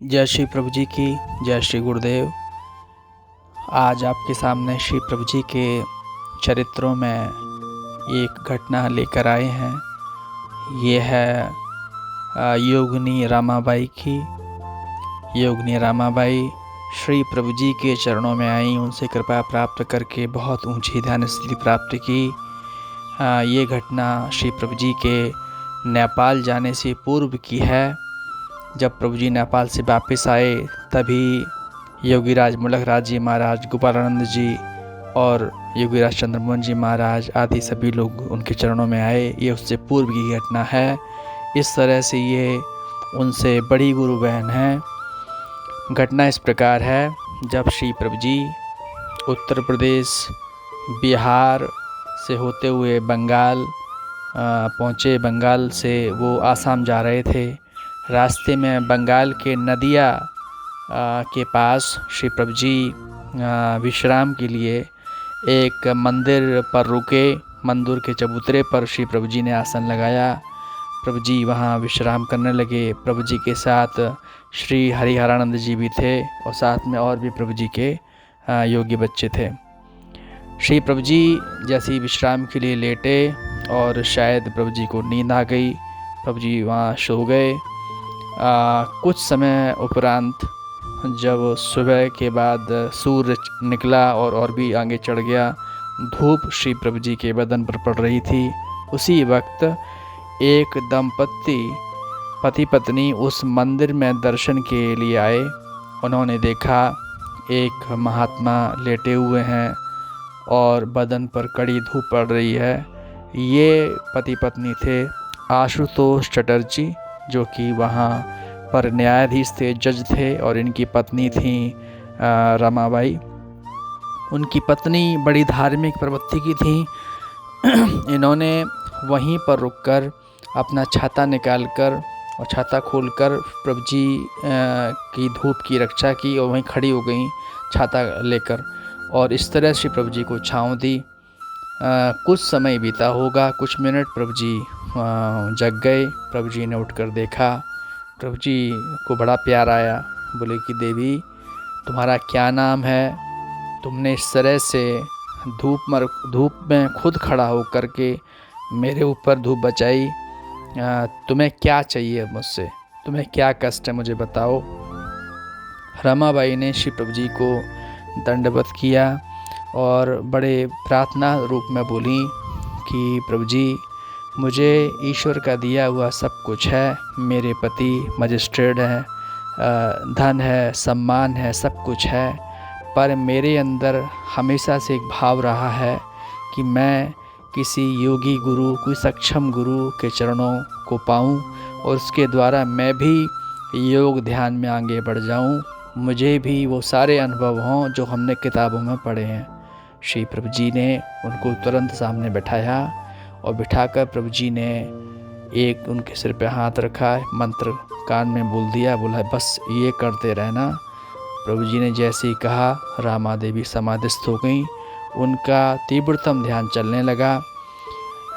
जय श्री प्रभु जी की जय श्री गुरुदेव। आज आपके सामने श्री प्रभु जी के चरित्रों में एक घटना लेकर आए हैं। ये है योगिनी रमाबाई की। योगिनी रमाबाई श्री प्रभु जी के चरणों में आई, उनसे कृपा प्राप्त करके बहुत ऊंची ध्यान स्थिति प्राप्त की। ये घटना श्री प्रभु जी के नेपाल जाने से पूर्व की है। जब प्रभु जी नेपाल से वापस आए तभी योगीराज मुलकराज जी महाराज, गोपालानंद जी और योगीराज चंद्रमोहन जी महाराज आदि सभी लोग उनके चरणों में आए। ये उससे पूर्व की घटना है। इस तरह से ये उनसे बड़ी गुरु बहन है। घटना इस प्रकार है, जब श्री प्रभु जी उत्तर प्रदेश बिहार से होते हुए बंगाल पहुँचे। बंगाल से वो आसाम जा रहे थे। रास्ते में बंगाल के नदिया के पास श्री प्रभु जी विश्राम के लिए एक मंदिर पर रुके। मंदिर के चबूतरे पर श्री प्रभु जी ने आसन लगाया। प्रभु जी वहाँ विश्राम करने लगे। प्रभु जी के साथ श्री हरिहरानंद जी भी थे और साथ में और भी प्रभु जी के योगी बच्चे थे। श्री प्रभु जी जैसे ही विश्राम के लिए लेटे और शायद प्रभु जी को नींद आ गई, प्रभु जी वहाँ सो गए। कुछ समय उपरांत जब सुबह के बाद सूरज निकला और भी आगे चढ़ गया, धूप श्री प्रभु जी के बदन पर पड़ रही थी। उसी वक्त एक दंपत्ति पति पत्नी उस मंदिर में दर्शन के लिए आए। उन्होंने देखा एक महात्मा लेटे हुए हैं और बदन पर कड़ी धूप पड़ रही है। ये पति पत्नी थे आशुतोष चटर्जी, जो कि वहाँ पर न्यायाधीश थे, जज थे, और इनकी पत्नी थी रमाबाई। उनकी पत्नी बड़ी धार्मिक प्रवृत्ति की थी। इन्होंने वहीं पर रुककर अपना छाता निकालकर और छाता खोलकर प्रभु जी की धूप की रक्षा की और वहीं खड़ी हो गई छाता लेकर, और इस तरह से प्रभु जी को छाँव दी। कुछ समय बीता होगा, कुछ मिनट प्रभु जी जग गए। प्रभु जी ने उठकर देखा, प्रभु जी को बड़ा प्यार आया। बोले कि देवी, तुम्हारा क्या नाम है? तुमने इस तरह से धूप में खुद खड़ा होकर के मेरे ऊपर धूप बचाई। तुम्हें क्या चाहिए मुझसे? तुम्हें क्या कष्ट है, मुझे बताओ। रमाबाई ने श्री प्रभु जी को दंडवत किया और बड़े प्रार्थना रूप में बोली कि प्रभु जी, मुझे ईश्वर का दिया हुआ सब कुछ है। मेरे पति मजिस्ट्रेट हैं, धन है, सम्मान है, सब कुछ है, पर मेरे अंदर हमेशा से एक भाव रहा है कि मैं किसी योगी गुरु, कोई सक्षम गुरु के चरणों को पाऊं और उसके द्वारा मैं भी योग ध्यान में आगे बढ़ जाऊं। मुझे भी वो सारे अनुभव हों जो हमने किताबों में पढ़े हैं। श्री प्रभु जी ने उनको तुरंत सामने बैठाया और बिठाकर प्रभु जी ने एक उनके सिर पे हाथ रखा, मंत्र कान में बोल दिया। बोला बस ये करते रहना। प्रभु जी ने जैसे ही कहा, रामा देवी समाधिस्थ हो गई। उनका तीव्रतम ध्यान चलने लगा।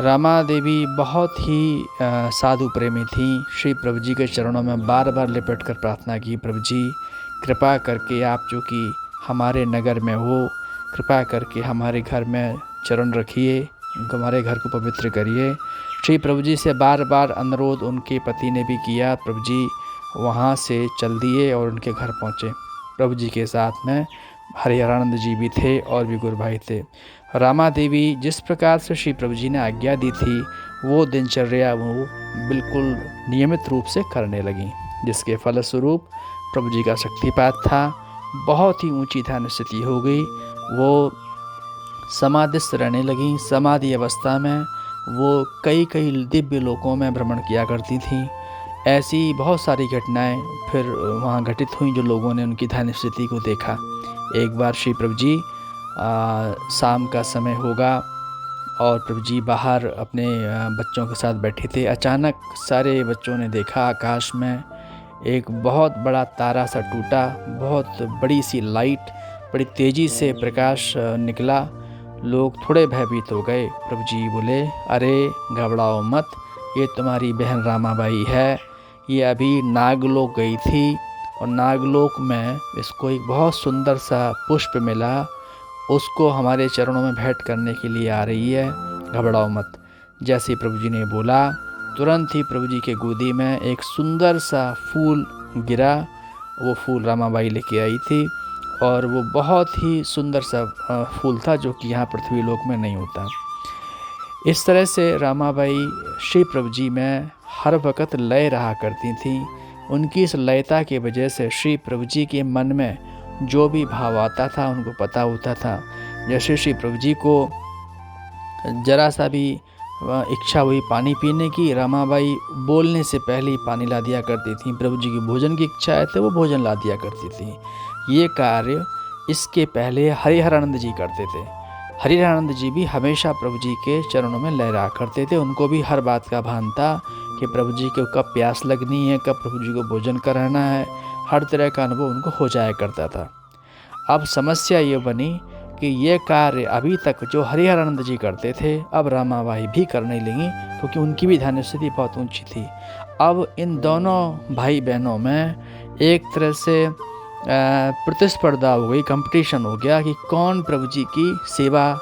रामा देवी बहुत ही साधु प्रेमी थी। श्री प्रभु जी के चरणों में बार बार लिपट कर प्रार्थना की, प्रभु जी कृपा करके आप जो कि हमारे नगर में हो, कृपा करके हमारे घर में चरण रखिए, हमारे घर को पवित्र करिए। श्री प्रभु जी से बार बार अनुरोध उनके पति ने भी किया। प्रभु जी वहाँ से चल दिए और उनके घर पहुँचे। प्रभु जी के साथ में हरिहरानंद जी भी थे और भी गुरु भाई थे। रामा देवी जिस प्रकार से श्री प्रभु जी ने आज्ञा दी थी, वो दिनचर्या वो बिल्कुल नियमित रूप से करने लगी, जिसके फलस्वरूप प्रभु जी का शक्तिपात था। बहुत ही ऊंची ध्यान स्थिति हो गई। वो समाधिस्थ रहने लगी। समाधि अवस्था में वो कई दिव्य लोकों में भ्रमण किया करती थी। ऐसी बहुत सारी घटनाएं फिर वहाँ घटित हुई जो लोगों ने उनकी ध्यान स्थिति को देखा। एक बार श्री प्रभु जी शाम का समय होगा और प्रभु जी बाहर अपने बच्चों के साथ बैठे थे। अचानक सारे बच्चों ने देखा आकाश में एक बहुत बड़ा तारा सा टूटा। बहुत बड़ी सी लाइट, बड़ी तेज़ी से प्रकाश निकला। लोग थोड़े भयभीत हो गए। प्रभु जी बोले, अरे घबराओ मत, ये तुम्हारी बहन रामाबाई है। ये अभी नागलोक गई थी और नागलोक में इसको एक बहुत सुंदर सा पुष्प मिला, उसको हमारे चरणों में भेंट करने के लिए आ रही है, घबराओ मत। जैसे प्रभु जी ने बोला, तुरंत ही प्रभु जी के गोदी में एक सुंदर सा फूल गिरा। वो फूल रामाबाई लेके आई थी और वो बहुत ही सुंदर सा फूल था, जो कि यहाँ पृथ्वी लोक में नहीं होता। इस तरह से रामाबाई श्री प्रभु जी में हर वक्त लय रहा करती थी। उनकी इस लयता की वजह से श्री प्रभु जी के मन में जो भी भाव आता था उनको पता होता था। जैसे श्री प्रभु जी को जरा सा भी इच्छा हुई पानी पीने की, रामाबाई बोलने से पहले ही पानी ला दिया करती थी। प्रभु जी की भोजन की इच्छा है तो वो भोजन ला दिया करती थी। ये कार्य इसके पहले हरिहरानंद जी करते थे। हरिहरानंद जी भी हमेशा प्रभु जी के चरणों में लहरा करते थे। उनको भी हर बात का भान था कि प्रभु जी को कब प्यास लगनी है, कब प्रभु जी को भोजन कराना है, हर तरह का अनुभव उनको हो जाया करता था। अब समस्या ये बनी कि ये कार्य अभी तक जो हरिहरानंद जी करते थे, अब रामाबाई भी करने लगी, क्योंकि उनकी भी ध्यान स्थिति बहुत ऊंची थी। अब इन दोनों भाई बहनों में एक तरह से प्रतिस्पर्धा हो गई, कंपटीशन हो गया कि कौन प्रभु जी की सेवा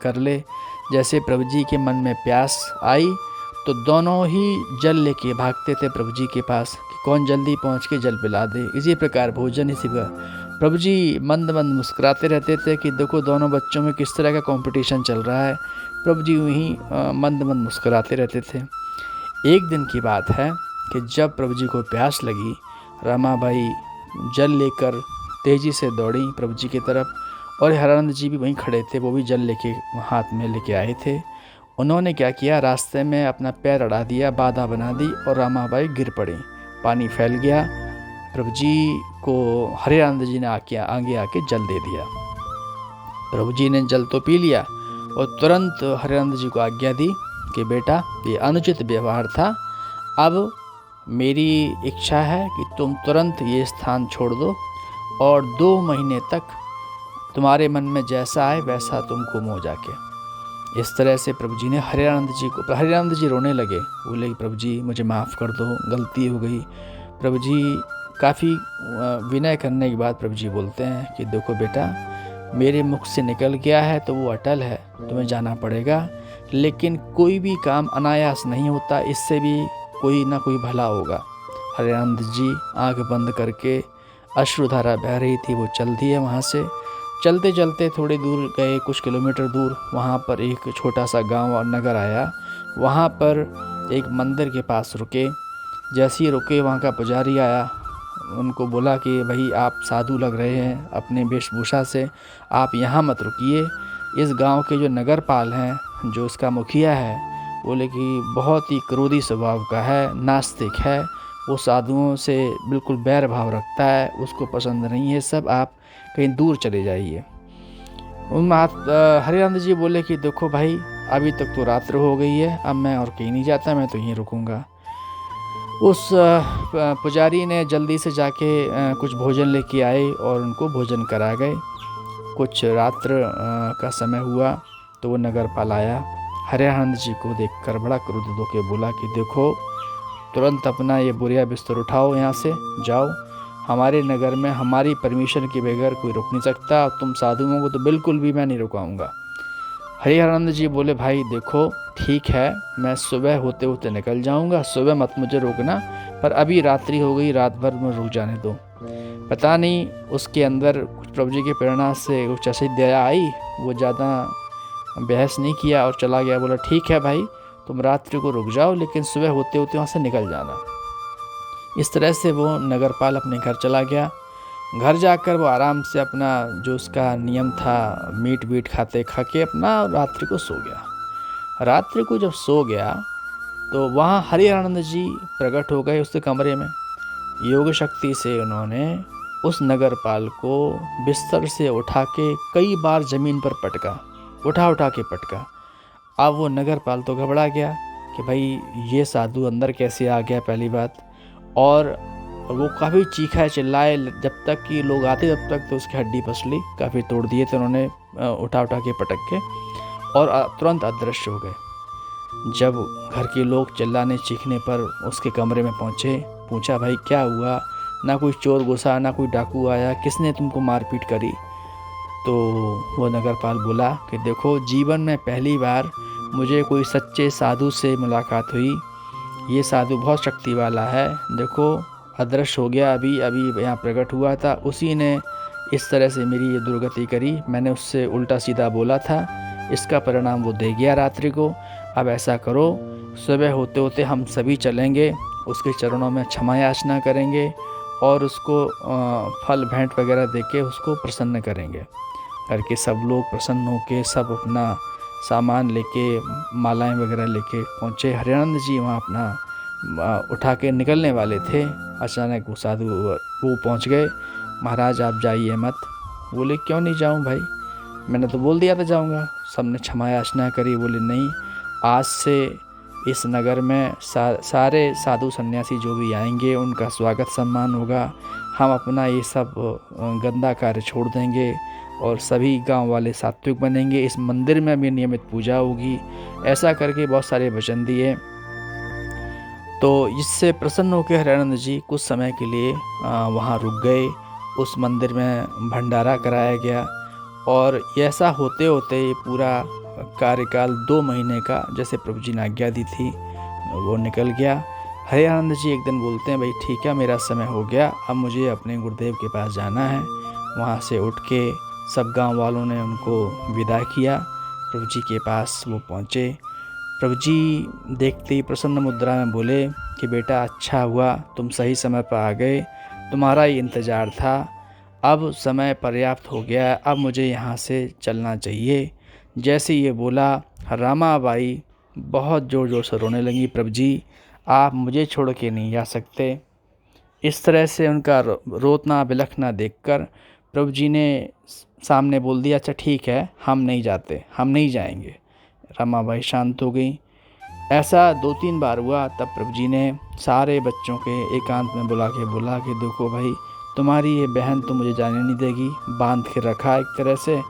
कर ले। जैसे प्रभु जी के मन में प्यास आई तो दोनों ही जल लेके भागते थे प्रभु जी के पास कि कौन जल्दी पहुंच के जल पिला दे। इसी प्रकार भोजन, इसी प्रकार प्रभु जी मंद मंद मुस्कुराते रहते थे कि देखो दोनों बच्चों में किस तरह का कंपटीशन चल रहा है। प्रभु जी यूँ ही मंद मंद मुस्कुराते रहते थे। एक दिन की बात है कि जब प्रभु जी को प्यास लगी, रामाबाई जल लेकर तेज़ी से दौड़ी प्रभु जी की तरफ, और हरिहरानंद जी भी वहीं खड़े थे, वो भी जल लेके हाथ में लेके आए थे। उन्होंने क्या किया, रास्ते में अपना पैर अड़ा दिया, बाधा बना दी और रामाबाई गिर पड़ी। पानी फैल गया। प्रभु जी को हरिहरानंद जी ने आगे आके जल दे दिया। प्रभु जी ने जल तो पी लिया और तुरंत हरिहरानंद जी को आज्ञा दी कि बेटा ये अनुचित व्यवहार था, अब मेरी इच्छा है कि तुम तुरंत ये स्थान छोड़ दो और 2 महीने तक तुम्हारे मन में जैसा आए वैसा तुम घूमो जाके। इस तरह से प्रभु जी ने हरिहरानंद जी रोने लगे, बोले प्रभु जी मुझे माफ़ कर दो, गलती हो गई। प्रभु जी काफ़ी विनय करने के बाद प्रभु जी बोलते हैं कि देखो बेटा, मेरे मुख से निकल गया है तो वो अटल है, तुम्हें जाना पड़ेगा, लेकिन कोई भी काम अनायास नहीं होता, इससे भी कोई ना कोई भला होगा। हरिहरानंद जी आँख बंद करके, अश्रुधारा बह रही थी, वो चल दिए वहाँ से। चलते चलते थोड़ी दूर गए, कुछ किलोमीटर दूर, वहाँ पर एक छोटा सा गांव और नगर आया। वहाँ पर एक मंदिर के पास रुके। जैसे ही रुके वहाँ का पुजारी आया, उनको बोला कि भाई आप साधु लग रहे हैं अपने वेशभूषा से, आप यहाँ मत रुकिए। इस गांव के जो नगरपाल हैं, जो इसका मुखिया है, बोले कि बहुत ही क्रोधी स्वभाव का है, नास्तिक है, वो साधुओं से बिल्कुल बैर भाव रखता है, उसको पसंद नहीं है सब, आप कहीं दूर चले जाइए। हरिहरानंद जी बोले कि देखो भाई, अभी तक तो रात्र हो गई है, अब मैं और कहीं नहीं जाता, मैं तो यहीं रुकूंगा। उस पुजारी ने जल्दी से जाके कुछ भोजन लेके आए और उनको भोजन करा गए। कुछ रात्र का समय हुआ तो वो नगरपाल आया। हरिहरानंद जी को देखकर बड़ा क्रोधित होकर बोला कि देखो, तुरंत अपना ये बोरिया बिस्तर उठाओ, यहाँ से जाओ, हमारे नगर में हमारी परमिशन के बगैर कोई रुक नहीं सकता, तुम साधुओं को तो बिल्कुल भी मैं नहीं रुकाऊंगा। हरिहरानंद जी बोले भाई देखो, ठीक है, मैं सुबह होते होते निकल जाऊंगा, सुबह मत मुझे रोकना, पर अभी रात्रि हो गई, रात भर में रुक जाने दो। पता नहीं उसके अंदर कुछ प्रभु जी के प्रेरणा से कुछ ऐसी दया आई, वो ज़्यादा बहस नहीं किया और चला गया। बोला ठीक है भाई, तुम रात्रि को रुक जाओ, लेकिन सुबह होते होते वहाँ से निकल जाना। इस तरह से वो नगरपाल अपने घर चला गया। घर जाकर वो आराम से अपना जो उसका नियम था, मीट वीट खा के अपना रात्रि को सो गया। रात्रि को जब सो गया तो वहाँ हरिहरानंद जी प्रकट हो गए उसके कमरे में। योग शक्ति से उन्होंने उस नगरपाल को बिस्तर से उठा के कई बार ज़मीन पर पटका, उठा के पटका। अब वो नगरपाल तो घबरा गया कि भाई ये साधु अंदर कैसे आ गया, पहली बात, और वो काफ़ी चीखा चिल्लाए, जब तक कि लोग आते तब तक तो उसकी हड्डी पसली, काफ़ी तोड़ दिए थे उन्होंने उठा के पटक के, और तुरंत अदृश्य हो गए। जब घर के लोग चिल्लाने चीखने पर उसके कमरे में पहुँचे, पूछा भाई क्या हुआ, ना कोई चोर घुसा, ना कोई डाकू आया, किसने तुमको मारपीट करी? तो वो नगरपाल बोला कि देखो, जीवन में पहली बार मुझे कोई सच्चे साधु से मुलाकात हुई। ये साधु बहुत शक्ति वाला है। देखो, अदृश्य हो गया, अभी अभी यहाँ प्रकट हुआ था, उसी ने इस तरह से मेरी ये दुर्गति करी। मैंने उससे उल्टा सीधा बोला था, इसका परिणाम वो दे गया रात्रि को। अब ऐसा करो, सुबह होते होते हम सभी चलेंगे, उसके चरणों में क्षमा याचना करेंगे और उसको फल भेंट वगैरह देके उसको प्रसन्न करेंगे। करके सब लोग प्रसन्न होके सब अपना सामान लेके, मालाएं वगैरह लेके पहुँचे। हरियानंद जी वहाँ अपना उठा के निकलने वाले थे, अचानक वो साधु वो पहुँच गए। महाराज आप जाइए मत। बोले क्यों नहीं जाऊँ भाई, मैंने तो बोल दिया था जाऊँगा। सबने क्षमा याचना करी। बोले नहीं, आज से इस नगर में सारे साधु सन्यासी जो भी आएंगे उनका स्वागत सम्मान होगा। हम अपना ये सब गंदा कार्य छोड़ देंगे और सभी गांव वाले सात्विक बनेंगे। इस मंदिर में भी नियमित पूजा होगी। ऐसा करके बहुत सारे वचन दिए। तो इससे प्रसन्न होकर हरियानंद जी कुछ समय के लिए वहाँ रुक गए। उस मंदिर में भंडारा कराया गया और ऐसा होते होते पूरा कार्यकाल 2 महीने का, जैसे प्रभु जी ने आज्ञा दी थी, वो निकल गया। हरियानंद जी एक दिन बोलते हैं, भाई ठीक है, मेरा समय हो गया, अब मुझे अपने गुरुदेव के पास जाना है। वहाँ से उठ के सब गांव वालों ने उनको विदा किया। प्रभु जी के पास वो पहुँचे। प्रभु जी देखते ही प्रसन्न मुद्रा में बोले कि बेटा अच्छा हुआ, तुम सही समय पर आ गए, तुम्हारा ही इंतज़ार था। अब समय पर्याप्त हो गया, अब मुझे यहाँ से चलना चाहिए। जैसे ये बोला, रामाबाई बहुत ज़ोर ज़ोर से रोने लगी। प्रभु जी आप मुझे छोड़ के नहीं जा सकते। इस तरह से उनका रोतना बिलखना देखकर प्रभु जी ने सामने बोल दिया, अच्छा ठीक है, हम नहीं जाते, हम नहीं जाएंगे। रमाबाई शांत हो गई। ऐसा 2-3 बार हुआ। तब प्रभु जी ने सारे बच्चों के एकांत में बुला के बोला कि देखो भाई, तुम्हारी ये बहन तो मुझे जाने नहीं देगी, बांध के रखा एक तरह से।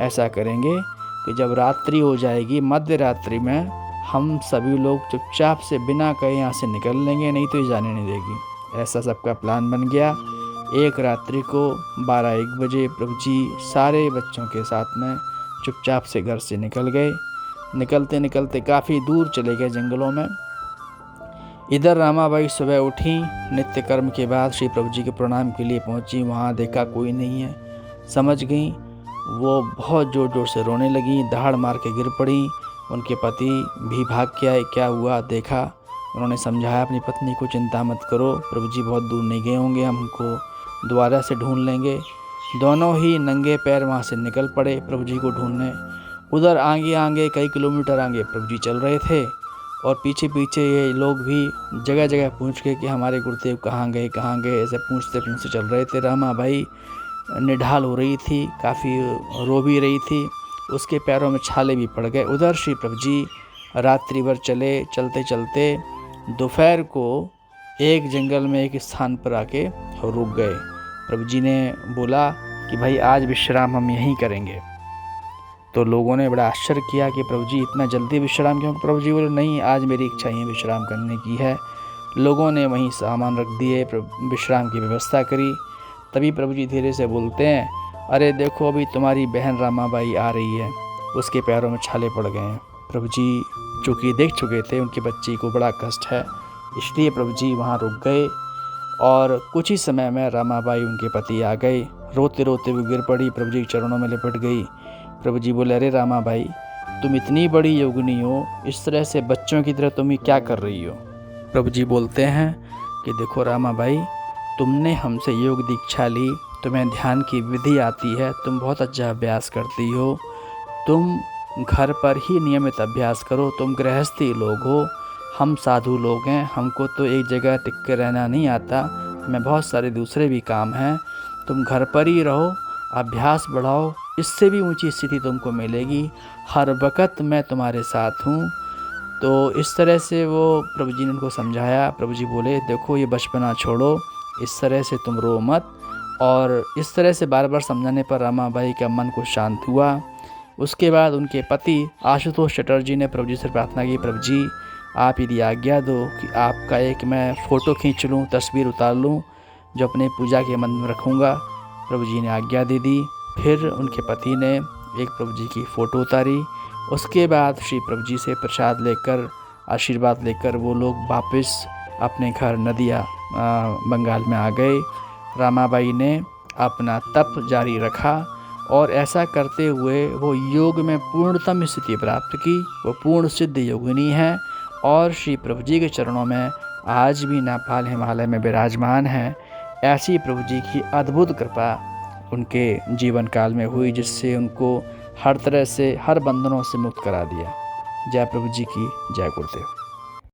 ऐसा करेंगे कि जब रात्रि हो जाएगी, मध्य रात्रि में हम सभी लोग चुपचाप से बिना कहे यहाँ से निकल लेंगे, नहीं तो ये जाने नहीं देगी। ऐसा सबका प्लान बन गया। एक रात्रि को 12-1 बजे प्रभु जी सारे बच्चों के साथ में चुपचाप से घर से निकल गए। निकलते निकलते काफ़ी दूर चले गए जंगलों में। इधर रामाबाई सुबह उठी, नित्य कर्म के बाद श्री प्रभु जी के प्रणाम के लिए पहुंची। वहाँ देखा कोई नहीं है। समझ गई, वो बहुत ज़ोर ज़ोर से रोने लगी, दहाड़ मार के गिर पड़ी। उनके पति भी भाग के आए, क्या हुआ देखा। उन्होंने समझाया अपनी पत्नी को, चिंता मत करो, प्रभु जी बहुत दूर नहीं गए होंगे, हमको दोबारा से ढूंढ लेंगे। दोनों ही नंगे पैर वहाँ से निकल पड़े प्रभु जी को ढूंढने। उधर आगे आगे कई किलोमीटर आगे प्रभु जी चल रहे थे और पीछे पीछे ये लोग भी जगह जगह पूछ के कि हमारे गुरुदेव कहाँ गए, ऐसे पूछते पूछते चल रहे थे। रामाबाई निढाल हो रही थी, काफ़ी रो भी रही थी, उसके पैरों में छाले भी पड़ गए। उधर श्री प्रभु जी रात्रि भर चले। चलते चलते दोपहर को एक जंगल में एक स्थान पर आके रुक गए। प्रभु जी ने बोला कि भाई आज विश्राम हम यहीं करेंगे। तो लोगों ने बड़ा आश्चर्य किया कि प्रभु जी इतना जल्दी विश्राम क्यों? प्रभु जी बोले नहीं, आज मेरी इच्छा ही विश्राम करने की है। लोगों ने वहीं सामान रख दिए, विश्राम की व्यवस्था करी। तभी प्रभु जी धीरे से बोलते हैं, अरे देखो अभी तुम्हारी बहन रामाबाई आ रही है, उसके पैरों में छाले पड़ गए हैं। प्रभु जी चूँकि देख चुके थे उनकी बच्ची को बड़ा कष्ट है, इसलिए प्रभु जी वहाँ रुक गए। और कुछ ही समय में रामाबाई उनके पति आ गए। रोते रोते वो गिर पड़ी, प्रभु जी के चरणों में लिपट गई। प्रभु जी बोले, अरे रामाबाई, तुम इतनी बड़ी योगिनी हो, इस तरह से बच्चों की तरह तुम क्या कर रही हो? प्रभु जी बोलते हैं कि देखो रामाबाई, तुमने हमसे योग दीक्षा ली, तुम्हें ध्यान की विधि आती है, तुम बहुत अच्छा अभ्यास करती हो, तुम घर पर ही नियमित अभ्यास करो, तुम गृहस्थी लोग हो, हम साधु लोग हैं, हमको तो एक जगह टिक के रहना नहीं आता, हमें बहुत सारे दूसरे भी काम हैं, तुम घर पर ही रहो, अभ्यास बढ़ाओ, इससे भी ऊंची स्थिति तुमको मिलेगी, हर वक्त मैं तुम्हारे साथ हूँ। तो इस तरह से वो प्रभु जी ने उनको समझाया। प्रभु जी बोले, देखो ये बचपना छोड़ो, इस तरह से तुम रो मत। और इस तरह से बार बार समझाने पर रामाबाई का मन को शांत हुआ। उसके बाद उनके पति आशुतोष चटर्जी ने प्रभु जी से प्रार्थना की, प्रभु जी आप यदि आज्ञा दो कि आपका एक मैं फ़ोटो खींच लूँ, तस्वीर उतार लूँ, जो अपने पूजा के मन में रखूँगा। प्रभु जी ने आज्ञा दे दी। फिर उनके पति ने एक प्रभु जी की फ़ोटो उतारी। उसके बाद श्री प्रभु जी से प्रसाद लेकर, आशीर्वाद लेकर वो लोग वापस अपने घर नदिया बंगाल में आ गए। रामाबाई ने अपना तप जारी रखा और ऐसा करते हुए वो योग में पूर्णतम स्थिति प्राप्त की। वो पूर्ण सिद्ध योगिनी है और श्री प्रभु जी के चरणों में आज भी नेपाल हिमालय में विराजमान हैं। ऐसी प्रभु जी की अद्भुत कृपा उनके जीवन काल में हुई, जिससे उनको हर तरह से, हर बंधनों से मुक्त करा दिया। जय प्रभु जी की, जय गुरुदेव।